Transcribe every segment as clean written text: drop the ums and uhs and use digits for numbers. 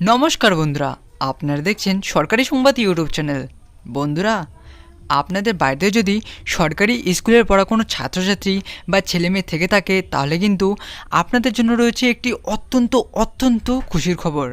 নমস্কার বন্ধুরা, আপনারা দেখছেন সরকারি সংবাদ ইউটিউব চ্যানেল। বন্ধুরা, আপনাদের বাড়িতে যদি সরকারি স্কুলের পড়া কোনো ছাত্রছাত্রী বা ছেলেমেয়ে থেকে থাকে, তাহলে কিন্তু আপনাদের জন্য রয়েছে একটি অত্যন্ত খুশির খবর।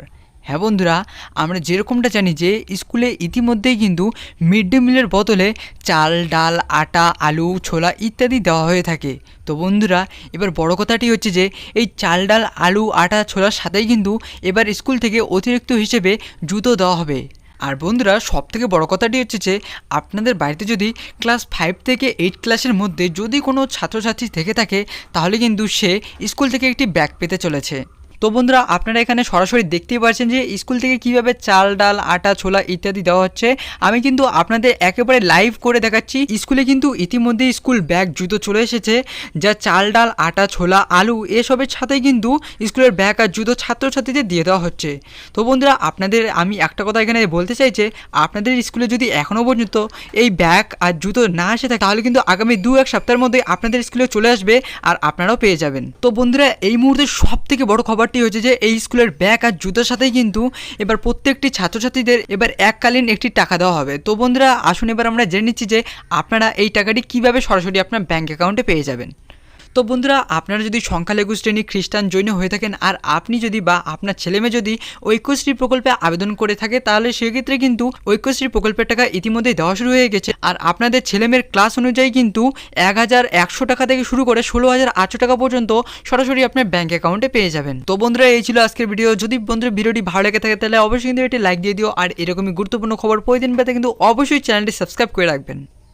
হ্যাঁ বন্ধুরা, আমরা যেরকমটা জানি যে স্কুলে ইতিমধ্যেই কিন্তু মিড ডে মিলের বদলে চাল, ডাল, আটা, আলু, ছোলা ইত্যাদি দেওয়া হয়ে থাকে। তো বন্ধুরা, এবার বড় কথাটি হচ্ছে যে এই চাল, ডাল, আলু, আটা, ছোলার সাথেই কিন্তু এবার স্কুল থেকে অতিরিক্ত হিসেবে জুতো দেওয়া হবে। আর বন্ধুরা, সবথেকে বড় কথাটি হচ্ছে যে আপনাদের বাড়িতে যদি ক্লাস 5 থেকে 8 ক্লাসের মধ্যে যদি কোনো ছাত্রছাত্রী থেকে থাকে, তাহলে কিন্তু সে স্কুল থেকে একটি ব্যাগ পেতে চলেছে। তো বন্ধুরা, আপনারা এখানে সরাসরি দেখতেই পাচ্ছেন যে স্কুল থেকে কিভাবে চাল, ডাল, আটা, ছোলা ইত্যাদি দেওয়া হচ্ছে। আমি কিন্তু আপনাদের একেবারে লাইভ করে দেখাচ্ছি। স্কুলে কিন্তু ইতিমধ্যেই স্কুল ব্যাগ, জুতো চলে এসেছে, যা চাল, ডাল, আটা, ছোলা, আলু এসবের সাথেই কিন্তু স্কুলের ব্যাগ আর জুতো ছাত্রছাত্রীদের দিয়ে দেওয়া হচ্ছে। তো বন্ধুরা, আপনাদের আমি একটা কথা এখানে বলতে চাই যে আপনাদের স্কুলে যদি এখনও পর্যন্ত এই ব্যাগ আর জুতো না আসে থাকে, তাহলে কিন্তু আগামী 2-1 সপ্তাহের মধ্যে আপনাদের স্কুলে চলে আসবে আর আপনারাও পেয়ে যাবেন। তো বন্ধুরা, এই মুহূর্তে সব থেকে বড় খবরটি হচ্ছে যে এই স্কুলের ব্যাগ আর জুতোর সাথেই কিন্তু এবার প্রত্যেকটি ছাত্রছাত্রীদের এবার এককালীন একটি টাকা দেওয়া হবে। তো বন্ধুরা, আসুন এবার আমরা জেনে নিচ্ছি যে আপনারা এই টাকাটি কিভাবে সরাসরি আপনার ব্যাংক অ্যাকাউন্টে পেয়ে যাবেন। তো বন্ধুরা, আপনারা যদি সংখ্যালঘু শ্রেণী, খ্রিস্টান, জৈন হয়ে থাকেন আর আপনি যদি বা আপনার ছেলেমেয়ে যদি ঐক্যশ্রী প্রকল্পে আবেদন করে থাকে, তাহলে সেক্ষেত্রে কিন্তু ঐক্যশ্রী প্রকল্পের টাকা ইতিমধ্যেই দেওয়া শুরু হয়ে গেছে। আর আপনাদের ছেলেমেয়ের ক্লাস অনুযায়ী কিন্তু 1100 টাকা থেকে শুরু করে 16,800 টাকা পর্যন্ত সরাসরি আপনার ব্যাংক অ্যাকাউন্টে পেয়ে যাবেন। তো বন্ধুরা, এই ছিল আজকের ভিডিও। যদি বন্ধুরা ভিডিওটি ভালো লেগে থাকে, তাহলে অবশ্যই কিন্তু এটি লাইক দিয়ে দিও। আর এরকমই গুরুত্বপূর্ণ খবর প্রতিদিন পেতে কিন্তু অবশ্যই চ্যানেলটি সাবস্ক্রাইব করে রাখবেন।